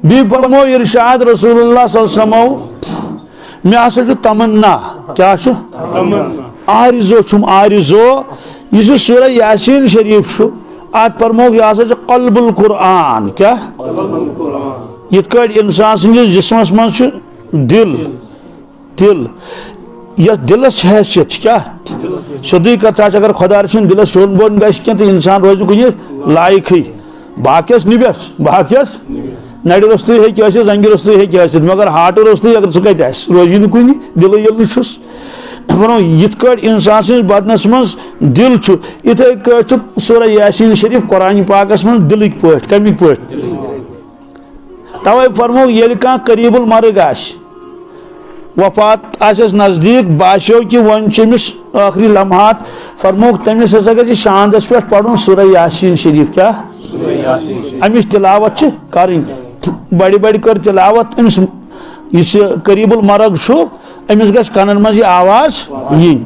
be فرمو ارشاد رسول اللہ صلی اللہ علیہ وسلم میں ہسا تمنا کیا آرزو چھم آرزو یہ سورہ یاسین شریف ات فرمو یہ ہسا قلب القرآن کیا یت کٹ انسان سندس جسمس مز دل دل یہ دلس حیثیت کیا سیدھی کتھ اگر خدا رچھن دلس سون بون گھس کی تو انسان روز کن لائق باقیس نبس باقیس نڑ روستٕے ہیٚکہِ ٲسِتھ زنگہِ روستٕے ہیٚکہِ ٲسِتھ مگر ہاٹہٕ روستٕے اگر سُہ کتہِ آسہِ روزی نہٕ کُنہِ دِلٕے ییٚلہِ نہٕ چھُس ونو یِتھ کٲٹھۍ انسان سٕنٛدِس بدنس منٛز دل چھُ یِتھے کٲٹھۍ چھُ سورہ یاسین شریف قرآن پاکس منٛز دلٕکۍ پٲٹھۍ کمِکۍ پٲٹھۍ توے فرمو ییٚلہِ کانٛہہ قریٖب المرگ آسہِ وفات آسٮ۪س نزدیٖک باسیو کہ وۄنۍ چھِ أمِس ٲخری لمحات فرموک تٔمِس ہسا گژھِ شاندس پٮ۪ٹھ پرُن سورہ یاسین شریف کیا امِچ تلاوت چھِ کرٕنۍ بڑِ بڑِ کر تلاوت أمِس یُس یہِ قریٖب المرگ چھُ أمِس گژھِ کنن منٛز یہِ آواز یِنۍ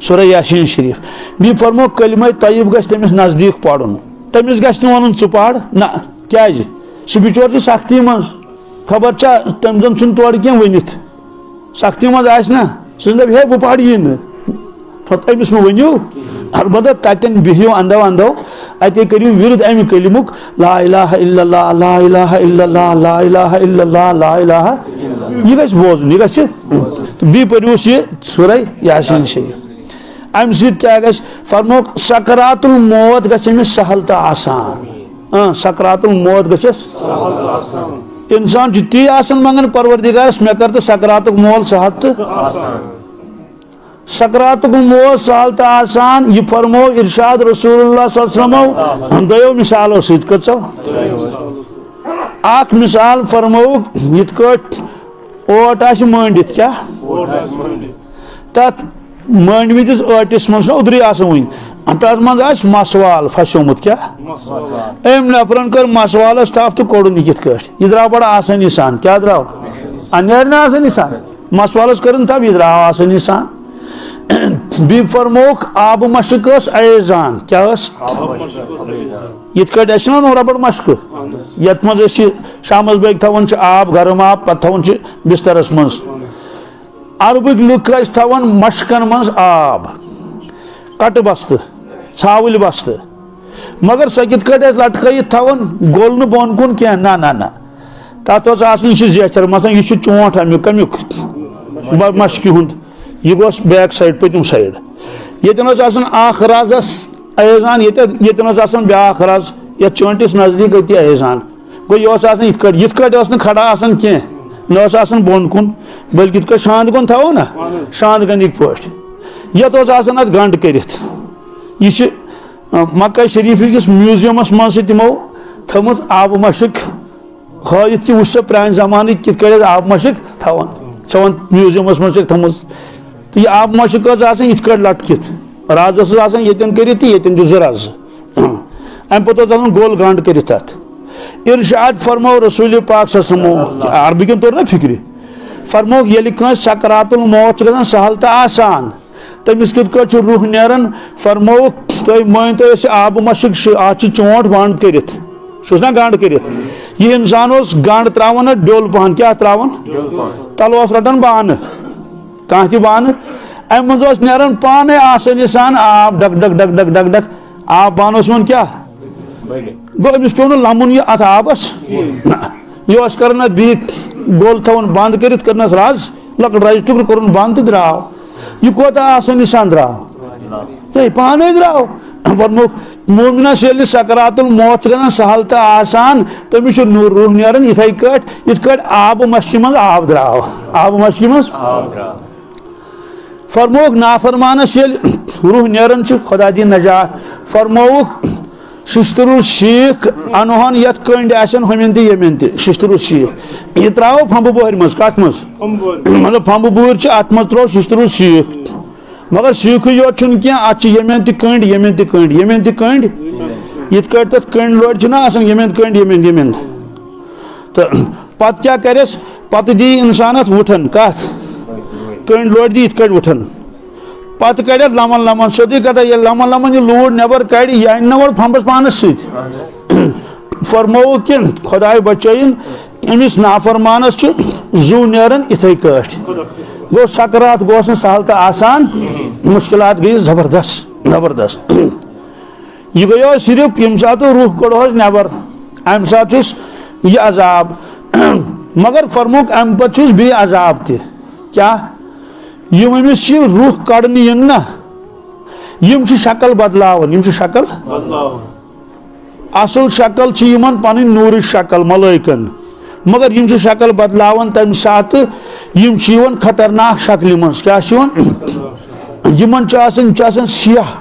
سورہ یاسین شریف بیٚیہِ فرمو کلمہ طیب گژھِ تٔمِس نزدیٖک پرُن تٔمِس گژھِ نہٕ وَنُن ژٕ پر نہ کیازِ سُہ بِچور چھُ سختی منٛز خبر چھا تٔمۍ زن چھُنہٕ تورٕ کینٛہہ ؤنِتھ سختی منٛز آسہِ نا سُہ دپہِ ہے بہٕ پرٕ یہِ نہٕ پتہٕ أمِس مہ ؤنِو البتہ تتٮ۪ن بِہِو اندو اندو اتے کٔرِو ورد امہِ کلمُک لا الہ الا اللہ لا الہ الا اللہ لا الہ الا اللہ لا الہ یہ گژھِ بوزُن یہ گژھِ بیٚیہِ پٔرۍوُس یہِ سورہ یاسین شریف امہِ سۭتۍ کیاہ گژھِ فرموک سکرات الموت گژھِ أمِس سہل تہٕ آسان سکرات الموت گژھٮ۪س انسان چھُ تی آسان منگان پروردگارس مےٚ کر تہٕ سکراتُک مول سہل تہٕ سکراتُک مول سہل تہٕ آسان یہ فرمو ارشاد رسول اللہ صلی اللہ علیہ وسلم دویو مثالو سۭتۍ کٔژو اکھ مثال فرموُکھ یِتھ کٲٹھۍ اوٹ آسہِ مٲنڈِتھ کیاہ تتھ مٲنڈمٕتِس ٲٹِس منٛز چھُنہ اوٚدرُے آسان وُنہِ تتھ منٛز آسہِ مسوال پھسیومُت کیاہ أمۍ نفرن کٔر مسوالس تھپھ تہٕ کوٚڑُن یہِ کِتھ کٲٹھۍ یہِ درٛاو بڑٕ آسٲنی سان کیاہ درٛاو نیرِ نہ آسٲنی سان مسوالس کٔرٕن تھپھ یہِ درٛاو آسٲنی سان بیٚیہِ فرمووُکھ آبہٕ مشق ٲس ایزان کیاہ ٲس یِتھ کٲٹھۍ اَسہِ چھِنہ ونان ربڑ مشقہٕ یتھ منٛز أسۍ یہِ شامس بٲگۍ تھاوان چھِ آب گرم آب پتہٕ تھاوان چھِ بسترس منٛز عربٕکۍ لُکھ ٲسۍ تھاوان مشقن منٛز آب کٹہٕ بستہٕ ژھاوٕلۍ بستہٕ مگر سۄ کِتھ کٲٹھۍ ٲسۍ لٹکٲیِتھ تھاوان گوٚل نہٕ بۄن کُن کینٛہہ نہ نہ تتھ اوس آسان یہِ چھُ زیچھر مثلاً یہِ چھُ چونٛٹھ امیُک مشقہِ ہُنٛد یہ گوس بیک سائڈ پٔتِم سایڈ ییٚتٮ۪ن اوس آسان اکھ رزس ایزان ییٚتٮ۪ن اوس آسان بیاکھ رز یتھ چونٛٹِس نزدیٖک أتی ایزان گوٚو یہِ اوس آسان یِتھ کٲٹھۍ اوس نہٕ کھڑا آسان کینٛہہ نہ اوس آسان بۄن کُن بٔلکہِ یِتھ کٲٹھۍ شانٛد کُن تھاوو نا شانٛد گٔنِکۍ پٲٹھۍ یتھ اوس آسان اتھ گنٛڈ کٔرِتھ یہِ چھِ مکہ شریٖف کِس میوٗزیمس منٛز چھِ تِمو تھٲومٕژ آبہٕ مشق ہٲیِتھ تہِ وٕچھ سا پرانہِ زمانٕکۍ کِتھ کٲٹھۍ ٲسۍ آبہٕ مشق تھاوان چھِ وۄنۍ میوٗزیمس منٛز چھکھ تھٲومٕژ تہٕ یہِ آبہٕ مشق ٲس آسان یِتھ کٲٹھۍ لٹکِتھ رز ٲسٕس آسان ییٚتٮ۪ن کٔرِتھ تہٕ ییٚتٮ۪ن تہِ زٕ رزٕ امہِ پتہٕ اوس آسان گول گنٛڈ کٔرِتھ تتھ ارشاد فرمو رسول پاک صلی اللہ علیہ وسلم عربِکٮ۪ن توٚر نا فِکرِ فرموکھ ییٚلہِ کٲنٛسہِ سکرات الموت چھُ گژھان سہل تہٕ آسان تٔمِس کِتھ کٲٹھۍ چھُ روح نیران فرمووُکھ تُہۍ مٲنۍتو أسۍ آبہٕ مشق اتھ چھُ چونٛٹھ بنٛد کٔرِتھ چھُس نا گنٛڈ کٔرِتھ یہِ انسان اوس گنٛڈ تراوان اتھ ڈوٚل پہن کیاہ تراوان تلہٕ اوس رٹان بانہٕ کانٛہہ تہِ بانہٕ امہِ منٛز اوس نیران پانے آسٲنی سان آب ڈک ڈک ڈک ڈک ڈک ڈک آب بانہٕ اوس یِوان کیاہ گوٚو أمِس پیوٚو نہٕ لمُن یہِ اتھ آبس یہِ اوس کران اتھ بیٚیہِ گوٚل تھاوان بنٛد کٔرِتھ کٔرنس رز لۄکٕٹ رزِ ٹُکرٕ کوٚرُن بنٛد تہٕ درٛاو یہِ کوتاہ آسٲنی سان درٛاو پانے درٛاو فرموکھ مومنس ییٚلہِ سکرات الموت چھُ گژھان سہل تہٕ آسان تٔمِس چھُ روح نیران یِتھے کٲٹھۍ آبہٕ مشقہِ منٛز آب درٛاو آبہٕ مشقہِ منٛز فرمووُکھ نافرمانس ییٚلہِ روح نیران چھُ خدا دِیِن نجات فرمووُکھ ششتروٗ شیٖخ انہون یتھ کٔنڈۍ آسن ہُمٮ۪ن تہِ ییٚمٮ۪ن تہِ ششتروٗ شیٖخ یہِ تراوو فمبہٕ بۄہرِ منٛز کتھ منٛز مطلب فمبہٕ بوٗرۍ چھِ اتھ منٛز تروو ششتروٗ شیٖخ مگر شیٖخٕے یوت چھُنہٕ کینٛہہ اتھ چھِ ییٚمٮ۪ن تہِ کٔنڈۍ ییٚمٮ۪ن تہِ کٔنڈۍ ییٚمٮ۪ن تہِ کٔنڈۍ یِتھ کٲٹھۍ تتھ کٔنڈۍ لورِ چھِنہ آسان ییٚمٮ۪ن کٔنڈۍ ییٚمٮ۪ن تہٕ پتہٕ کیاہ کرٮ۪س پتہٕ دِیہِ انسان اتھ وُٹھن کتھ کٔنڈۍ لورِ دِیہِ یِتھ کٲٹھۍ وُٹھن پتہٕ کڑٮ۪تھ سیٚودُے کتھا ییٚلہِ لمن یہِ لوٗر نٮ۪بر کڑِ یہِ انہِ نہ اورٕ فمبس پانس سۭتۍ فرمو کہ خدائے بچائن امس نافرمانس زو نیران اتھے کٹ گو سکرات گوس سہل تو آسان مشکلات گئی زبردست یہ گو صرف یم سات روح کڑوس نبر ام سات یہ عذاب مگر فرموک ام پتہ بی عذاب تہ کیا یم امس روح کڑنے ین نا یم شکل بدلاون شکل اصل شکل یمن پن نور شکل ملائکن مگر یم شکل بدلاون تمہ سات یم خطرناک شکل من کیا یمن آسان سیاہ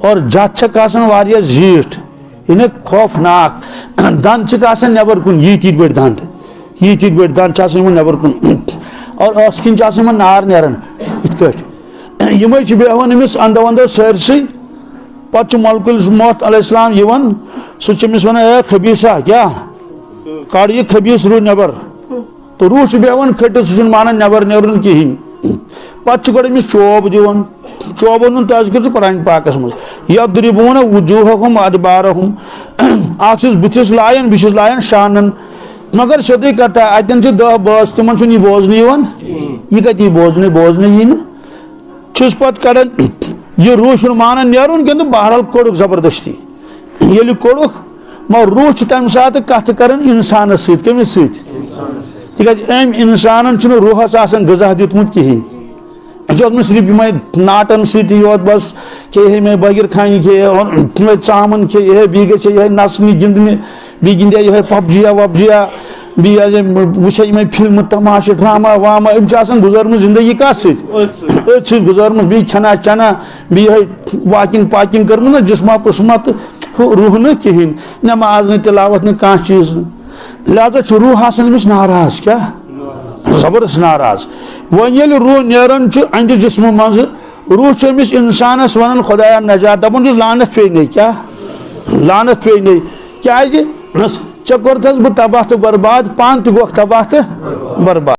اور جت واریاہ زیٹھ یعنی خوفناک دند آسان نبر کن یہ بڑ دند نبر کن اور اس کن آسان نار نیران ات کٹ یمے بیہوان امس اندو اندو سرسی پتہ ملک الموت علیہ السلام یوان سمس ونان اے خبیصہ کیا کڑ یہ خبیص روح نبر تو روح بیہوان کھٹس سہ مانان نبر نیرن کہین پتہ گوڑ امس چوب دیوان چوب ان تذکر قرآن پاکس مز یضربون وجوہہم ادبارہم اکھ چھس بتھس لائن بیس لائن شانن مگر سیودے کتھا اتن چھ 10 باس تمن یہ بوزنے یوان یہ کتہ بوزنے یہ چھس پتہ کڑان یہ روح مانان نیرن کہ بہرحال کوڑک زبردستی یل کوڑک مگر روح تمہ سات کت کران انسانس ست کمس ست تکیاز ام انسانن چھ روحس آسان غذا دیتمت کہین یہ صرف یمے ناٹن ست یوت بس چاہے میں بغیر کھانے کھے ژامن کھے یہ بی گھے یہ نسنی گندنی بی گندیا یہ پبجیا وبجیا بی وچھا یمے فلم تماشہ ڈرامہ وامہ ام آسان گزارم زندگی کت ست گزارم بی کھانا چنا بی واکنگ پاکنگ کرم نا جسمہ پسمت روح نا کہین نماز نا تلاوت نا کان چیز لہذا روح آسان امس ناراض کیا زبردست ناراض ون یل روح نیران اند جسم مز روح امس انسانس ونان خدایا نجات دپان لعنت پے کیا لعنت پے کیا ژے کورتھس بہ تباہ تو برباد پان تہ گوکھ تباہ تو برباد